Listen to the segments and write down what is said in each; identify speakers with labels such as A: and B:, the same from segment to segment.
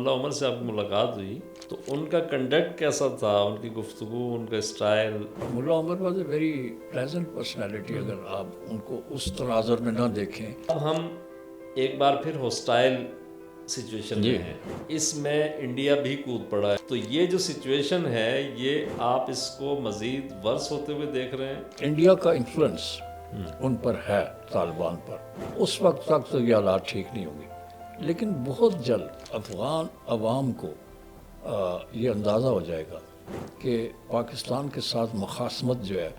A: ملا عمر سے آپ کی ملاقات ہوئی تو ان کا کنڈکٹ کیسا تھا، ان کی گفتگو، ان کا style?
B: Mullah Omar was a very pleasant personality, اگر آپ ان کو اس تناظر میں نہ دیکھیں.
A: اب ہم ایک بار پھر ہاسٹائل سچویشن
B: جی
A: میں ہیں، اس میں انڈیا بھی کود پڑا ہے، تو یہ جو سچویشن ہے یہ آپ اس کو مزید ورس ہوتے ہوئے دیکھ رہے ہیں؟
B: انڈیا کا انفلوئنس ان پر ہے، طالبان پر. اس وقت تک تو یہ حالات ٹھیک نہیں ہوں گے، لیکن بہت جلد افغان عوام کو یہ اندازہ ہو جائے گا کہ پاکستان کے ساتھ مخاصمت جو ہے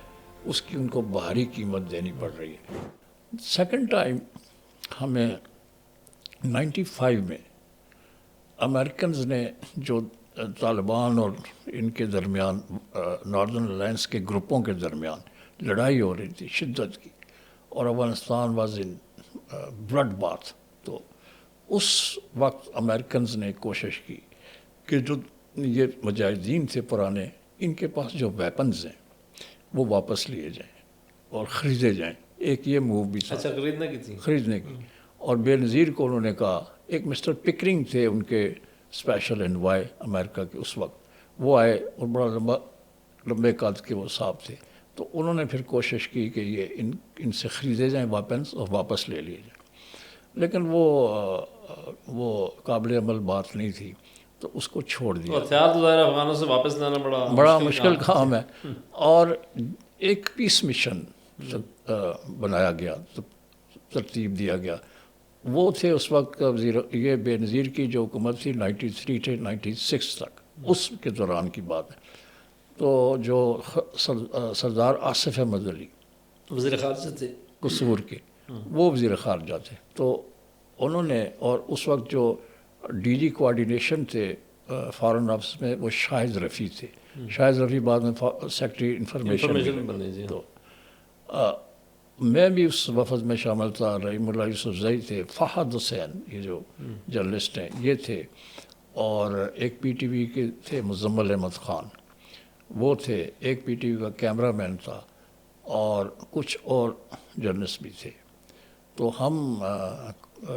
B: اس کی ان کو بھاری قیمت دینی پڑ رہی ہے. سیکنڈ ٹائم ہمیں 95 میں امریکنز نے جو طالبان اور ان کے درمیان ناردرن الائنس کے گروپوں کے درمیان لڑائی ہو رہی تھی شدت کی، اور Afghanistan was in blood bath, تو اس وقت امریکنز نے کوشش کی کہ جو یہ مجاہدین تھے پرانے، ان کے پاس جو ویپنز ہیں وہ واپس لیے جائیں اور خریدے جائیں. ایک یہ موو بھی تھا،
A: اچھا، خریدنے کی تھی.
B: خریدنے کی. اور بے نظیر کو انہوں نے کہا، ایک مسٹر پکرنگ تھے ان کے اسپیشل انوائے امریکہ کے اس وقت، وہ آئے اور بڑا لمبے قد کے وہ صاحب تھے، تو انہوں نے پھر کوشش کی کہ یہ ان سے خریدے جائیں ویپنز اور واپس لے لیے جائیں، لیکن وہ قابل عمل بات نہیں تھی، تو اس کو چھوڑ دیا.
A: ہتھیار تو ظاہر افغانوں سے واپس لانا
B: بڑا مشکل کام ہے. اور ایک پیس مشن بنایا گیا، ترتیب دیا گیا. وہ تھے اس وقت کا وزیر، یہ بے نظیر کی جو حکومت تھی 93 سے 96 تک، اس کے دوران کی بات ہے. تو جو سردار آصف احمد علی
A: وزیر خارجہ تھے
B: قصور کے، وہ وزیر خارجہ تھے، تو انہوں نے، اور اس وقت جو ڈی جی کوآرڈینیشن تھے فارن آفس میں، وہ شاہد رفیع تھے. شاہد رفیع بعد میں سیکرٹری انفارمیشن
A: بنے. جی.
B: تو میں بھی اس وفد میں شامل تھا. رحیم اللہ یوسف زئی تھے، فہد حسین یہ جو جرنلسٹ ہیں یہ تھے، اور ایک پی ٹی وی کے تھے مزمل احمد خان، وہ تھے. ایک پی ٹی وی کا کیمرہ مین تھا، اور کچھ اور جرنلسٹ بھی تھے. تو ہم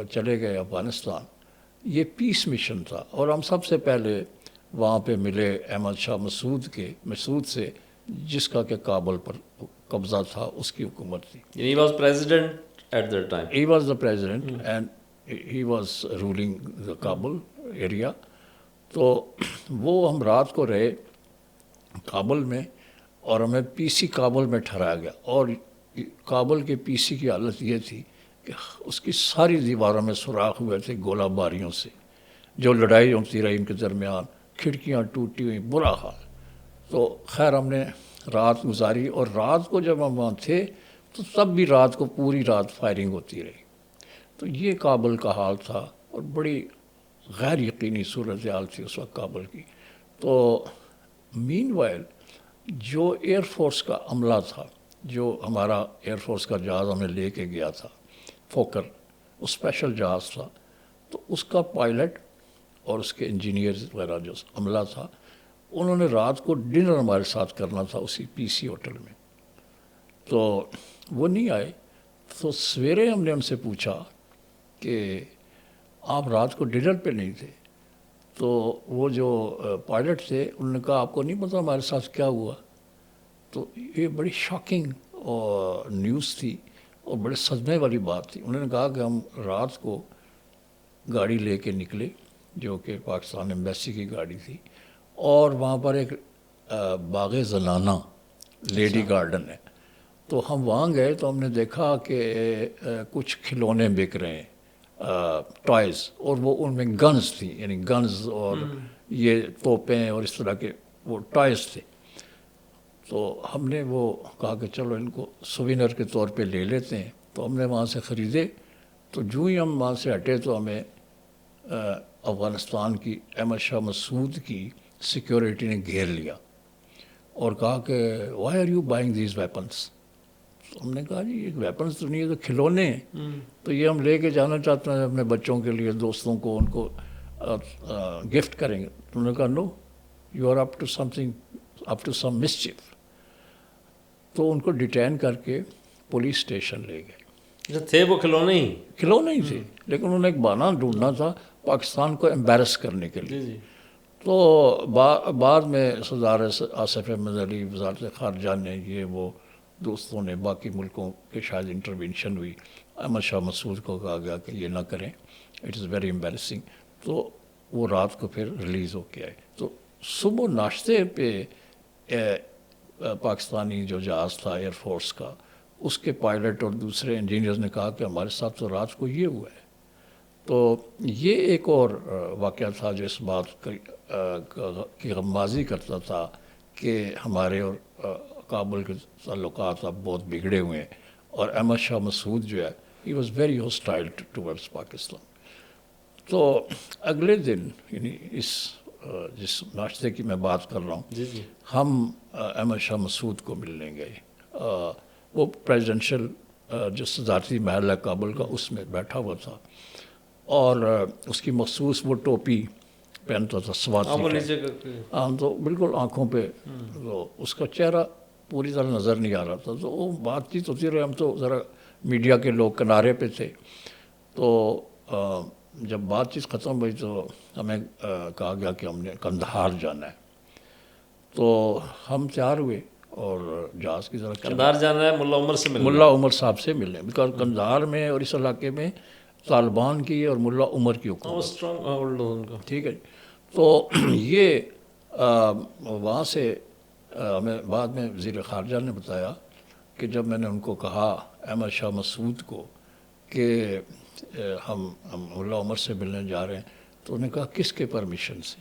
B: چلے گئے افغانستان. یہ پیس مشن تھا، اور ہم سب سے پہلے وہاں پہ ملے احمد شاہ مسعود سے، جس کا کہ کابل پر قبضہ تھا، اس کی حکومت تھی.
A: He was president at that time.
B: He was the president and he was ruling the Kabul area. تو وہ ہم رات کو رہے کابل میں، اور ہمیں پی سی کابل میں ٹھہرایا گیا. اور کابل کے پی سی کی حالت یہ تھی کہ اس کی ساری دیواروں میں سوراخ ہوئے تھے گولہ باریوں سے، جو لڑائی ہوتی رہی ان کے درمیان، کھڑکیاں ٹوٹی ہوئی، برا حال. تو خیر ہم نے رات گزاری، اور رات کو جب ہم وہاں تھے تو تب بھی رات کو پوری رات فائرنگ ہوتی رہی. تو یہ کابل کا حال تھا، اور بڑی غیر یقینی صورتحال تھی اس وقت کابل کی. تو مین وائل جو ایئر فورس کا عملہ تھا، جو ہمارا ایئر فورس کا جہاز ہمیں لے کے گیا تھا، فوکر، وہ اسپیشل جہاز تھا، تو اس کا پائلٹ اور اس کے انجینئرز وغیرہ جو عملہ تھا، انہوں نے رات کو ڈنر ہمارے ساتھ کرنا تھا اسی پی سی ہوٹل میں. تو وہ نہیں آئے. تو سویرے ہم نے ان سے پوچھا کہ آپ رات کو ڈنر پہ نہیں تھے. تو وہ جو پائلٹ تھے انہوں نے کہا، آپ کو نہیں پتا ہمارے ساتھ کیا ہوا؟ تو یہ بڑی شاکنگ نیوز تھی، اور بڑے صدمے والی بات تھی. انہوں نے کہا کہ ہم رات کو گاڑی لے کے نکلے، جو کہ پاکستان ایمبیسی کی گاڑی تھی، اور وہاں پر ایک باغ زنانہ لیڈی گارڈن ہے. تو ہم وہاں گئے تو ہم نے دیکھا کہ کچھ کھلونے بک رہے ہیں، ٹوائز، اور وہ ان میں گنز تھی، یعنی گنز اور یہ توپیں اور اس طرح کے وہ ٹوائز تھے. تو ہم نے وہ کہا کہ چلو ان کو سوینر کے طور پہ لے لیتے ہیں. تو ہم نے وہاں سے خریدے. تو جو ہی ہم وہاں سے ہٹے تو ہمیں افغانستان کی احمد شاہ مسعود کی سیکیورٹی نے گھیر لیا اور کہا کہ why are you buying these weapons. ہم نے کہا جی یہ ویپنس تو نہیں ہے، تو کھلونے ہیں، تو یہ ہم لے کے جانا چاہتے ہیں اپنے بچوں کے لیے، دوستوں کو، ان کو گفٹ کریں گے. تو انہوں نے کہا no, you are up to something, up to some mischief. تو ان کو ڈیٹین کر کے پولیس اسٹیشن لے گئے.
A: تھے وہ کھلونے ہی
B: کھلونے ہی تھے، لیکن انہوں نے ایک بہانہ ڈھونڈنا تھا. پاکستان کو امبیرس کرنے کے لیے.
A: جی جی
B: تو بعد میں صدر آصف احمد علی وزارت خارجہ نے یہ وہ دوستوں نے باقی ملکوں کے شاید انٹروینشن ہوئی. احمد شاہ مسعود کو کہا گیا کہ یہ نہ کریں, اٹ از ویری امبیرسنگ. تو وہ رات کو پھر ریلیز ہو کے آئے. تو صبح ناشتے پہ پاکستانی جو جہاز تھا ایئر فورس کا, اس کے پائلٹ اور دوسرے انجینئرز نے کہا کہ ہمارے ساتھ تو رات کو یہ ہوا ہے. تو یہ ایک اور واقعہ تھا جو اس بات کی غمازی کرتا تھا کہ ہمارے اور کابل کے تعلقات اب بہت بگڑے ہوئے ہیں. اور احمد شاہ مسعود جو ہے he was very hostile towards Pakistan. تو اگلے دن یعنی جس ناشتے کی میں بات کر رہا ہوں,
A: جی جی
B: ہم احمد شاہ مسعود کو ملنے گئے. وہ پریزیڈنشل جو صدارتی محل ہے کابل کا, اس میں بیٹھا ہوا تھا, اور اس کی مخصوص وہ ٹوپی پہنتا تھا سواتی. تو بالکل آنکھوں پہ, تو اس کا چہرہ پوری طرح نظر نہیں آ رہا تھا. تو وہ بات چیت ہوتی رہی. ہم تو ذرا میڈیا کے لوگ کنارے پہ تھے. تو جب بات چیت ختم ہوئی تو ہمیں کہا گیا کہ ہم نے قندھار جانا ہے. تو ہم تیار ہوئے اور جہاز کی طرف
A: قندھار جانا ہے, ملا عمر سے ملنا ہے.
B: ملا عمر صاحب سے ملنے, بیکاز قندھار میں اور اس علاقے میں طالبان کی اور ملا عمر کی حکومت.
A: اسٹرانگ ہولڈ ہو ان کا.
B: ٹھیک ہے جی. تو یہ وہاں سے ہمیں بعد میں وزیر خارجہ نے بتایا کہ جب میں نے ان کو کہا احمد شاہ مسعود کو کہ ہم ملا عمر سے ملنے جا رہے ہیں, تو انہوں نے کہا کس کے پرمیشن سے.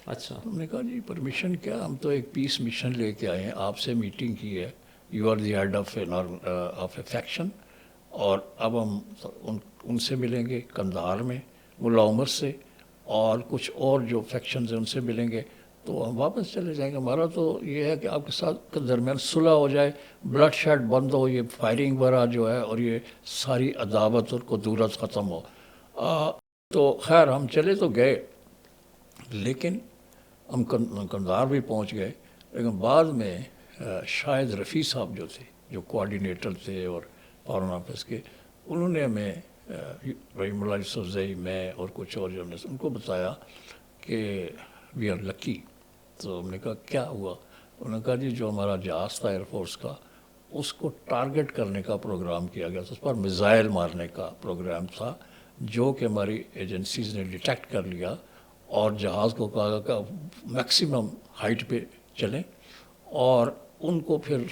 A: اچھا,
B: ہم نے کہا جی پرمیشن کیا, ہم تو ایک پیس مشن لے کے آئے ہیں, آپ سے میٹنگ کی ہے, you are the head of a faction, اور اب ہم ان سے ملیں گے قندھار میں ملا عمر سے, اور کچھ اور جو فیکشنز ہیں ان سے ملیں گے, تو ہم واپس چلے جائیں گے. ہمارا تو یہ ہے کہ آپ کے ساتھ درمیان صلح ہو جائے, بلڈ شیڈ بند ہو, یہ فائرنگ وغیرہ جو ہے اور یہ ساری عداوت اور قدورت ختم ہو. تو خیر ہم چلے تو گئے, لیکن ہم قندھار بھی پہنچ گئے. لیکن بعد میں شاہد رفیع صاحب جو تھے, جو کوآرڈینیٹر تھے اور فارن آفس کے, انہوں نے ہمیں رحیم اللہ یوسفزئی, میں اور کچھ اور جو ہم نے ان کو بتایا کہ وی آر لکی. تو ہم نے کہا کیا ہوا؟ انہوں نے کہا جی جو ہمارا جہاز تھا ایئر فورس کا, اس کو ٹارگٹ کرنے کا پروگرام کیا گیا تھا, اس پر میزائل مارنے کا پروگرام تھا, جو کہ ہماری ایجنسیز نے ڈیٹیکٹ کر لیا, اور جہاز کو کہا کہ میکسیمم ہائٹ پہ چلیں, اور ان کو پھر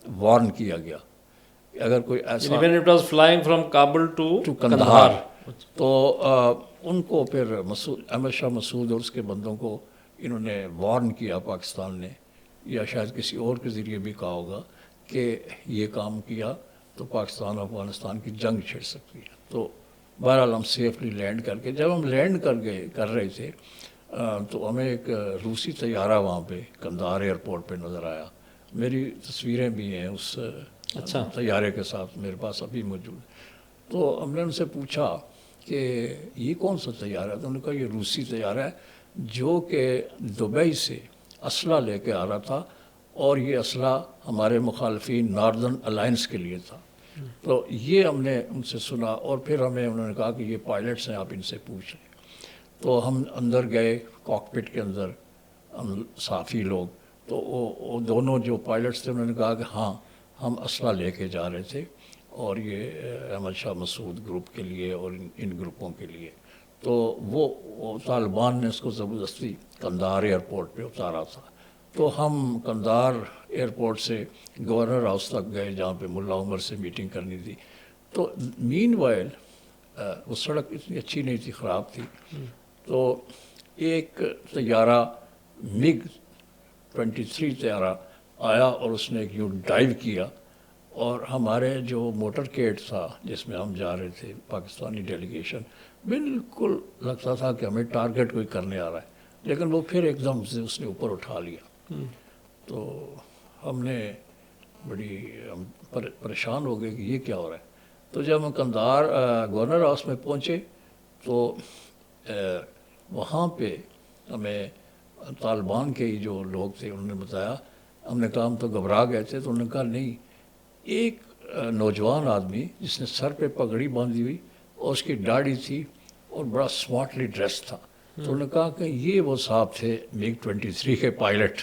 B: وارن کیا گیا کہ اگر کوئی ایسا
A: when it was flying from Kabul to
B: Kandahar, تو ان کو پھر احمد شاہ مسعود اور اس کے بندوں کو انہوں نے وارن کیا پاکستان نے, یا شاید کسی اور کے ذریعے بھی کہا ہوگا کہ یہ کام کیا تو پاکستان اور افغانستان کی جنگ چھڑ سکتی ہے. تو بہرحال ہم سیفلی لینڈ کر کے, جب ہم لینڈ کر رہے تھے تو ہمیں ایک روسی طیارہ وہاں پہ قندھار ایئرپورٹ پہ نظر آیا. میری تصویریں بھی ہیں اس طیارے کے ساتھ, میرے پاس ابھی موجود. تو ہم نے ان سے پوچھا کہ یہ کون سا طیارہ ہے؟ تو انہوں نے کہا یہ روسی طیارہ ہے, جو کہ دبئی سے اسلحہ لے کے آ رہا تھا, اور یہ اسلحہ ہمارے مخالفین ناردرن الائنس کے لیے تھا. تو یہ ہم نے ان سے سنا, اور پھر ہمیں انہوں نے کہا کہ یہ پائلٹس ہیں, آپ ان سے پوچھ لیں. تو ہم اندر گئے کاکپٹ کے اندر, ہم صحافی لوگ, تو وہ دونوں جو پائلٹس تھے انہوں نے کہا کہ ہاں ہم اسلحہ لے کے جا رہے تھے, اور یہ احمد شاہ مسعود گروپ کے لیے اور ان گروپوں کے لیے. تو وہ طالبان نے اس کو زبردستی قندھار ایئرپورٹ پہ اتارا تھا. تو ہم قندھار ایئرپورٹ سے گورنر ہاؤس تک گئے, جہاں پہ ملا عمر سے میٹنگ کرنی تھی. تو مین وائل وہ سڑک اتنی اچھی نہیں تھی, خراب تھی. تو ایک طیارہ MiG 23 طیارہ آیا, اور اس نے ایک یوں ڈائیو کیا, اور ہمارے جو موٹر کیٹ تھا جس میں ہم جا رہے تھے پاکستانی ڈیلیگیشن, بالکل لگتا تھا کہ ہمیں ٹارگٹ کوئی کرنے آ رہا ہے, لیکن وہ پھر ایک دم سے اس نے اوپر اٹھا لیا. تو ہم نے ہم پریشان ہو گئے کہ یہ کیا ہو رہا ہے. تو جب ہم قندھار گورنر ہاؤس میں پہنچے تو وہاں پہ ہمیں طالبان کے جو لوگ تھے انہوں نے بتایا, ہم نے کہا ہم تو گھبرا گئے تھے, تو انہوں نے کہا نہیں, ایک نوجوان آدمی جس نے سر پہ پگڑی باندھی ہوئی اور اس کی داڑھی تھی اور بڑا اسمارٹلی ڈریس تھا. تو انہوں نے کہا کہ یہ وہ صاحب تھے MiG-23 کے پائلٹ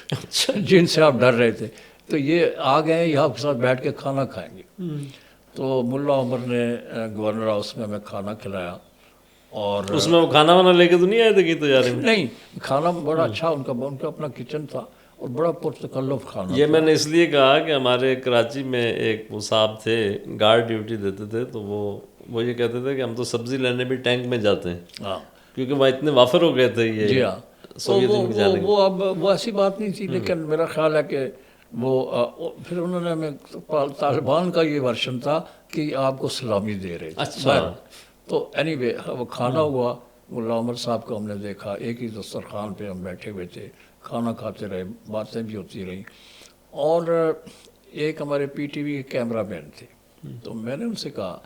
B: جن سے آپ ڈر رہے تھے, تو یہ آ گئے ہیں, یہ آپ کے ساتھ بیٹھ کے کھانا کھائیں گے. تو ملا عمر نے گورنر ہاؤس میں ہمیں کھانا کھلایا. اور
A: اس میں وہ کھانا وانا لے کے تو نہیں آئے تھے کہیں تجارے میں؟
B: نہیں, کھانا بڑا اچھا ان کا اپنا کچن تھا اور بڑا پرتکلف کھانا.
A: یہ میں نے اس لیے کہا کہ ہمارے کراچی میں ایک وہ صاحب تھے, گارڈ ڈیوٹی دیتے تھے, تو وہ یہ کہتے تھے کہ ہم تو سبزی لینے بھی ٹینک میں جاتے ہیں.
B: ہاں
A: کیونکہ وہاں اتنے وافر ہو گئے تھے یہ.
B: جی ہاں, وہ اب وہ ایسی بات نہیں تھی, لیکن میرا خیال ہے کہ وہ پھر انہوں نے ہمیں, طالبان کا یہ ورژن تھا کہ آپ کو سلامی دے رہے تھے.
A: اچھا.
B: تو اینی وے وہ کھانا ہوا, ملا عمر صاحب کو ہم نے دیکھا, ایک ہی دسترخوان پہ ہم بیٹھے ہوئے تھے, کھانا کھاتے رہے, باتیں بھی ہوتی رہیں. اور ایک ہمارے PTV کے کیمرہ مین تھے, تو میں نے ان سے کہا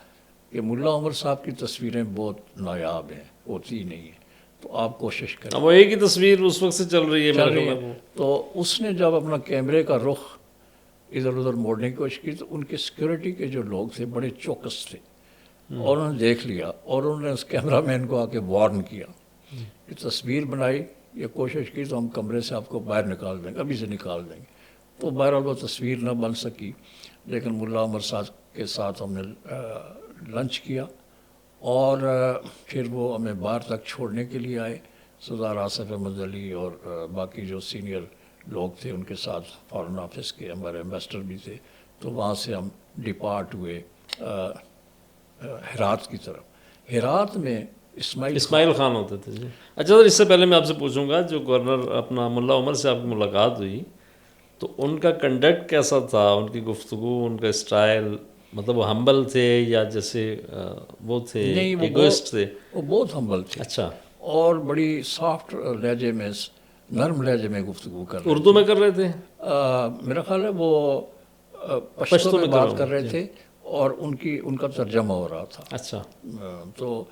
B: کہ ملا عمر صاحب کی تصویریں بہت نایاب ہیں, ہوتی ہی نہیں ہیں, تو آپ کوشش کریں.
A: وہ ایک ہی تصویر اس وقت سے چل رہی ہے میرے خیال میں.
B: تو اس نے جب اپنا کیمرے کا رخ ادھر ادھر موڑنے کی کوشش کی, تو ان کے سیکورٹی کے جو لوگ تھے بڑے چوکس تھے, اور انہوں نے دیکھ لیا, اور انہوں نے اس کیمرہ مین کو آ کے وارن کیا کہ تصویر بنائی یا کوشش کی تو ہم کمرے سے آپ کو باہر نکال دیں گے, ابھی سے نکال دیں گے. تو بہرحال وہ تصویر نہ بن سکی, لیکن ملا عمر صاحب کے ساتھ ہم نے لنچ کیا, اور پھر وہ ہمیں باہر تک چھوڑنے کے لیے آئے. سردار آصف احمد علی اور باقی جو سینئر لوگ تھے ان کے ساتھ, فارن آفس کے ہمارے ایمبیسڈر بھی تھے. تو وہاں سے ہم ڈپارٹ ہوئے ہرات کی طرف. ہرات میں
A: اسماعیل خان ہوتے تھے. جی اچھا سر, اس سے پہلے میں آپ سے پوچھوں گا, جو گورنر اپنا ملا عمر سے آپ کی ملاقات ہوئی, تو ان کا کنڈکٹ کیسا تھا, ان کی گفتگو, ان کا اسٹائل, مطلب وہ ہمبل تھے یا جیسے وہ تھے ایگوئسٹ تھے؟
B: وہ بہت ہمبل تھے.
A: اچھا.
B: اور بڑی سافٹ لہجے میں, نرم لہجے میں گفتگو کر رہے.
A: اردو میں کر رہے تھے
B: میرا خیال ہے وہ پشتو میں بات کر رہے تھے, اور ان کا ترجمہ ہو رہا تھا.
A: اچھا.
B: تو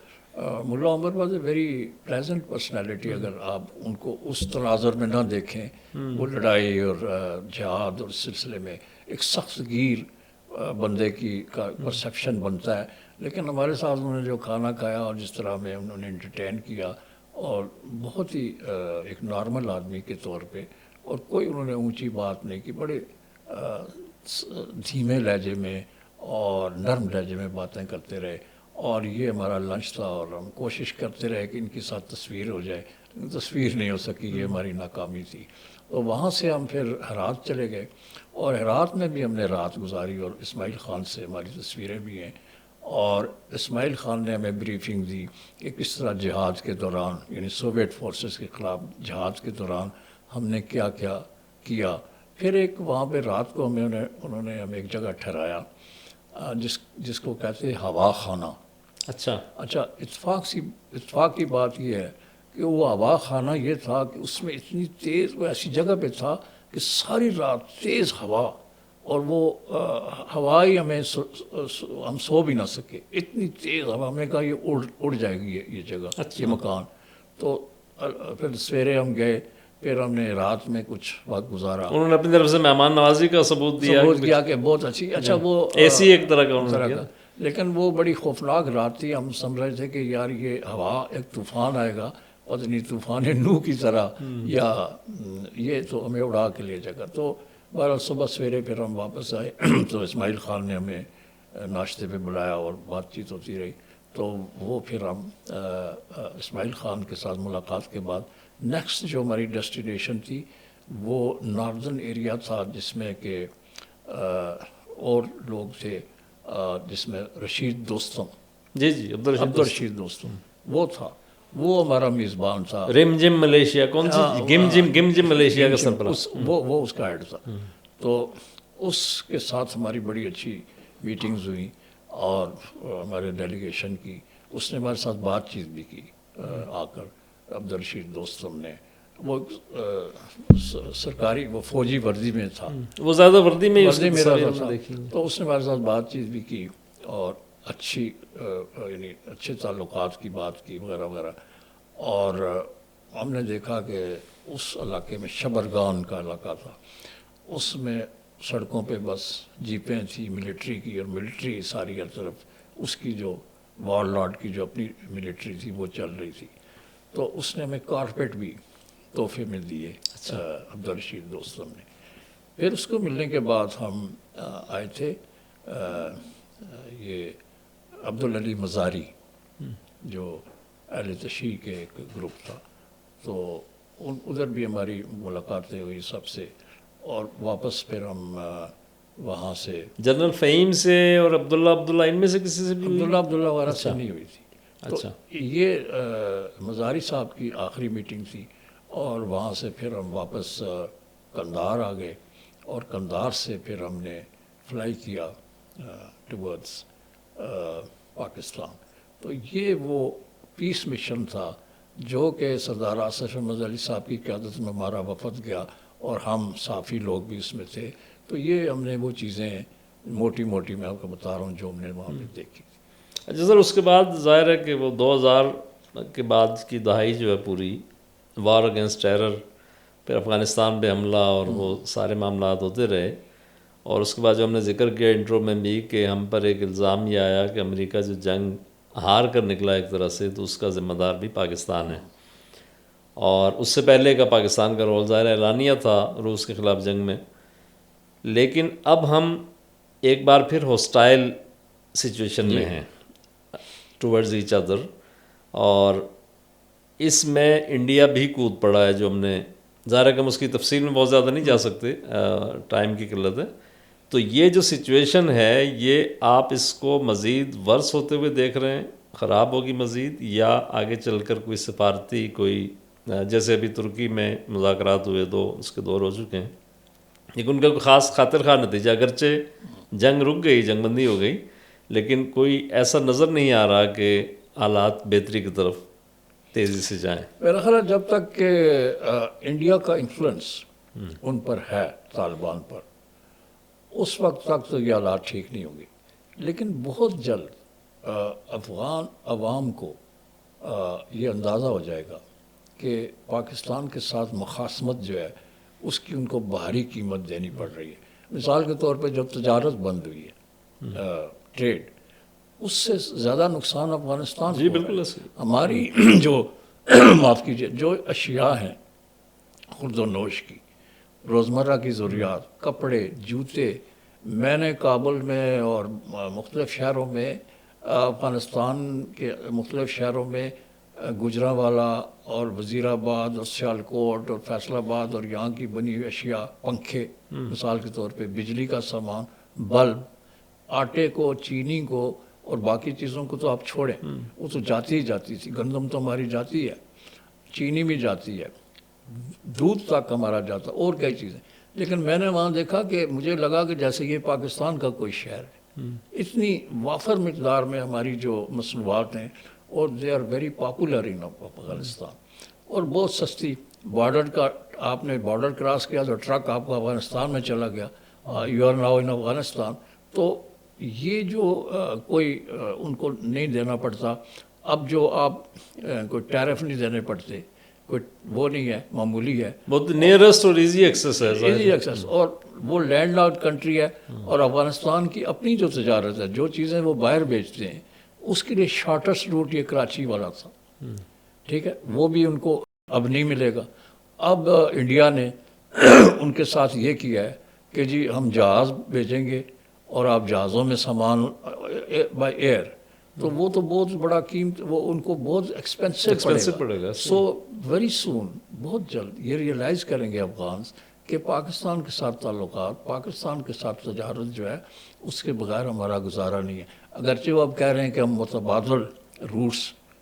B: Mullah Omar was a very pleasant personality. اگر آپ ان کو اس تناظر میں نہ دیکھیں, وہ لڑائی اور جہاد اور سلسلے میں ایک سخت گیر بندے کا پرسیپشن بنتا ہے, لیکن ہمارے ساتھ انہوں نے جو کھانا کھایا اور جس طرح میں انہوں نے انٹرٹین کیا, اور بہت ہی ایک نارمل آدمی کے طور پہ, اور کوئی انہوں نے اونچی بات نہیں کی, بڑے دھیمے لہجے میں اور نرم لہجے میں باتیں کرتے رہے. اور یہ ہمارا لنچ تھا, اور ہم کوشش کرتے رہے کہ ان کے ساتھ تصویر ہو جائے, لیکن تصویر نہیں ہو سکی, یہ ہماری ناکامی تھی. تو وہاں سے ہم پھر ہرات چلے گئے, اور ہرات میں بھی ہم نے رات گزاری, اور اسماعیل خان سے ہماری تصویریں بھی ہیں. اور اسماعیل خان نے ہمیں بریفنگ دی کہ کس طرح جہاد کے دوران, یعنی سوویٹ فورسز کے خلاف جہاد کے دوران ہم نے کیا کیا کیا. پھر ایک وہاں پہ رات کو انہوں نے ہمیں ایک جگہ ٹھہرایا جس کو کہتے ہیں ہوا خانہ.
A: اچھا.
B: اتفاق کی بات یہ ہے کہ وہ ہوا خانہ یہ تھا کہ اس میں اتنی تیز, وہ ایسی جگہ پہ تھا کہ ساری رات تیز ہوا, اور وہ ہوا ہی ہم سو بھی نہ سکے, اتنی تیز ہوا. ہم نے کہا یہ اڑ جائے گی یہ جگہ, یہ مکان. تو پھر سویرے ہم گئے, پھر ہم نے رات میں کچھ وقت گزارا.
A: انہوں نے اپنی طرف سے مہمان نوازی کا ثبوت دیا
B: کہ بہت اچھی. اچھا, وہ
A: اے سی ایک طرح کا,
B: لیکن وہ بڑی خوفناک رات تھی. ہم سمجھ رہے تھے کہ یار یہ ہوا ایک طوفان آئے گا, پتہ نہیں طوفان نوح کی طرح, یا یہ تو ہمیں اڑا کے لے جائے گا. تو بہرحال صبح سویرے پھر ہم واپس آئے, تو اسماعیل خان نے ہمیں ناشتے پہ بلایا اور بات چیت ہوتی رہی. تو وہ پھر ہم اسماعیل خان کے ساتھ ملاقات کے بعد نیکسٹ جو ہماری ڈیسٹینیشن تھی وہ ناردرن ایریا تھا, جس میں کہ اور لوگ تھے, جس میں رشید دوستم,
A: جی
B: عبدالرشید دوستم وہ تھا, وہ ہمارا میزبان تھا.
A: رم جم ملیشیا, کون سی گم جم ملیشیا کا سربراہ,
B: وہ اس کا ہیڈ تھا. تو اس کے ساتھ ہماری بڑی اچھی میٹنگز ہوئی, اور ہمارے ڈیلیگیشن کی. اس نے ہمارے ساتھ بات چیت بھی کی آ کر. عبدالرشید دوستم نے, وہ سرکاری وہ فوجی وردی میں تھا,
A: وہ زیادہ وردی میں
B: میرا تھا. تو اس نے ہمارے ساتھ بات چیت بھی کی, اور اچھی یعنی اچھے تعلقات کی بات کی وغیرہ وغیرہ. اور ہم نے دیکھا کہ اس علاقے میں شبرگان کا علاقہ تھا, اس میں سڑکوں پہ بس جیپیں تھیں ملٹری کی, اور ملٹری ساری ہر طرف اس کی جو وار لارڈ کی جو اپنی ملٹری تھی وہ چل رہی تھی، تو اس نے ہمیں کارپیٹ بھی تحفے میں دیے عبدالرشید دوستم نے. پھر اس کو ملنے کے بعد ہم آئے تھے یہ عبدالعلی مزاری جو اہل تشیع کے ایک گروپ تھا، تو ادھر بھی ہماری ملاقاتیں ہوئی سب سے، اور واپس پھر ہم وہاں سے
A: جنرل فہیم سے اور عبداللہ ان میں سے کسی سے بھی ہوئی؟
B: عبداللہ وغیرہ سے نہیں ہوئی تھی. تو یہ مزاری صاحب کی آخری میٹنگ تھی، اور وہاں سے پھر ہم واپس قندھار آ گئے، اور قندھار سے پھر ہم نے فلائی کیا ٹورڈز پاکستان. تو یہ وہ پیس مشن تھا جو کہ سردار آصف احمد علی صاحب کی قیادت میں ہمارا وفد گیا، اور ہم صافی لوگ بھی اس میں تھے. تو یہ ہم نے وہ چیزیں موٹی موٹی میں آپ کو بتا رہا ہوں جو ہم نے وہاں پہ دیکھی.
A: اچھا سر، اس کے بعد ظاہر ہے کہ وہ 2000 کے بعد کی دہائی جو ہے پوری وار اگینسٹ ٹیرر، پھر افغانستان پہ حملہ اور وہ سارے معاملات ہوتے رہے، اور اس کے بعد جو ہم نے ذکر کیا انٹرو میں بھی کہ ہم پر ایک الزام یہ آیا کہ امریکہ جو جنگ ہار کر نکلا ایک طرح سے، تو اس کا ذمہ دار بھی پاکستان ہے. اور اس سے پہلے کا پاکستان کا رول ظاہر اعلانیہ تھا روس کے خلاف جنگ میں، لیکن اب ہم ایک بار پھر ہاسٹائل سچویشن میں ہیں ٹورڈز ایچ ادر، اور اس میں انڈیا بھی کود پڑا ہے جو ہم نے ظاہر ہے کہ ہم اس کی تفصیل میں بہت زیادہ نہیں جا سکتے، ٹائم کی قلت ہے. تو یہ جو سچویشن ہے یہ آپ اس کو مزید ورس ہوتے ہوئے دیکھ رہے ہیں، خراب ہوگی مزید، یا آگے چل کر کوئی سفارتی کوئی جیسے ابھی ترکی میں مذاکرات ہوئے اس کے 2 ہو چکے ہیں، لیکن ان کا کوئی خاص خاطر خواہ نتیجہ، اگرچہ جنگ رک گئی، جنگ بندی ہو گئی، لیکن کوئی ایسا نظر نہیں آ رہا کہ حالات بہتری کی طرف تیزی سے جائیں.
B: میرا خیال ہے جب تک کہ انڈیا کا انفلوئنس ان پر ہے، طالبان پر، اس وقت تک تو یہ حالات ٹھیک نہیں ہوں گے. لیکن بہت جلد افغان عوام کو یہ اندازہ ہو جائے گا کہ پاکستان کے ساتھ مخاصمت جو ہے اس کی ان کو بھاری قیمت دینی پڑ رہی ہے. مثال کے طور پہ جب تجارت بند ہوئی ہے، ٹریڈ، اس سے زیادہ نقصان افغانستان کو
A: بالکل
B: ہے. ہماری جو معاف کیجیے جو اشیاء ہیں خورد و نوش کی، روزمرہ کی ضروریات، کپڑے، جوتے، میں نے کابل میں اور مختلف شہروں میں، افغانستان کے مختلف شہروں میں، گجرانوالہ اور وزیر آباد اور سیالکوٹ اور فیصل آباد اور یہاں کی بنی ہوئی اشیاء، پنکھے مثال کے طور پہ، بجلی کا سامان، بلب، آٹے کو، چینی کو اور باقی چیزوں کو تو آپ چھوڑیں، وہ تو جاتی ہی جاتی تھی. گندم تو ہماری جاتی ہے، چینی بھی جاتی ہے، دودھ تک ہمارا جاتا، اور کئی چیزیں. لیکن میں نے وہاں دیکھا کہ مجھے لگا کہ جیسے یہ پاکستان کا کوئی شہر ہے. اتنی وافر مقدار میں ہماری جو مصنوعات ہیں، اور they are very popular in Afghanistan, اور بہت سستی. بارڈر کا آپ نے بارڈر کراس کیا تو ٹرک آپ کو افغانستان میں چلا گیا، you are now in Afghanistan. تو یہ جو کوئی ان کو نہیں دینا پڑتا. اب جو آپ کوئی ٹیرف نہیں دینے پڑتے، کوئی وہ نہیں ہے، معمولی ہے،
A: بہت نیئرسٹ اور ایزی ایکسیس ہے.
B: ایزی ایکسیس، اور وہ لینڈ لاک کنٹری ہے. اور افغانستان کی اپنی جو تجارت ہے، جو چیزیں وہ باہر بیچتے ہیں، اس کے لیے شارٹیسٹ روٹ یہ کراچی والا تھا. ٹھیک ہے، وہ بھی ان کو اب نہیں ملے گا. اب انڈیا نے ان کے ساتھ یہ کیا ہے کہ جی ہم جہاز بھیجیں گے اور آپ جہازوں میں سامان بائی ایئر، تو وہ تو بہت بڑا قیمت، وہ ان کو بہت ایکسپینسو پڑے گا. سو ویری سون، بہت جلد یہ ریئلائز کریں گے افغانس کہ پاکستان کے ساتھ تعلقات، پاکستان کے ساتھ تجارت جو ہے اس کے بغیر ہمارا گزارا نہیں ہے. اگرچہ وہ اب کہہ رہے ہیں کہ ہم متبادل روٹس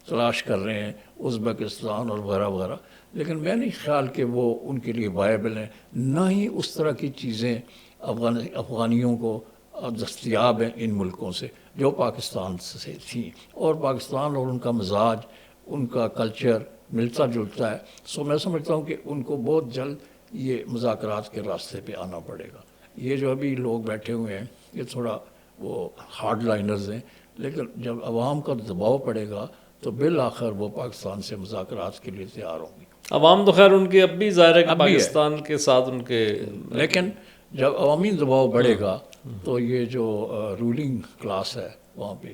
B: تلاش کر رہے ہیں، ازبکستان اور وغیرہ وغیرہ، لیکن میں نہیں خیال کہ وہ ان کے لیے وائبل ہیں. نہ ہی اس طرح کی چیزیں افغانیوں کو دستیاب ہیں ان ملکوں سے جو پاکستان سے تھیں. اور پاکستان اور ان کا مزاج، ان کا کلچر ملتا جلتا ہے. سو میں سمجھتا ہوں کہ ان کو بہت جلد یہ مذاکرات کے راستے پہ آنا پڑے گا. یہ جو ابھی لوگ بیٹھے ہوئے ہیں یہ تھوڑا وہ ہارڈ لائنرز ہیں، لیکن جب عوام کا دباؤ پڑے گا تو بالآخر وہ پاکستان سے مذاکرات کے لیے تیار ہوں گے.
A: عوام تو خیر ان کی اب بھی ظاہر ہے کہ پاکستان کے ساتھ ان کے،
B: لیکن جب عوامی دباؤ بڑھے گا تو یہ جو رولنگ کلاس ہے وہاں پہ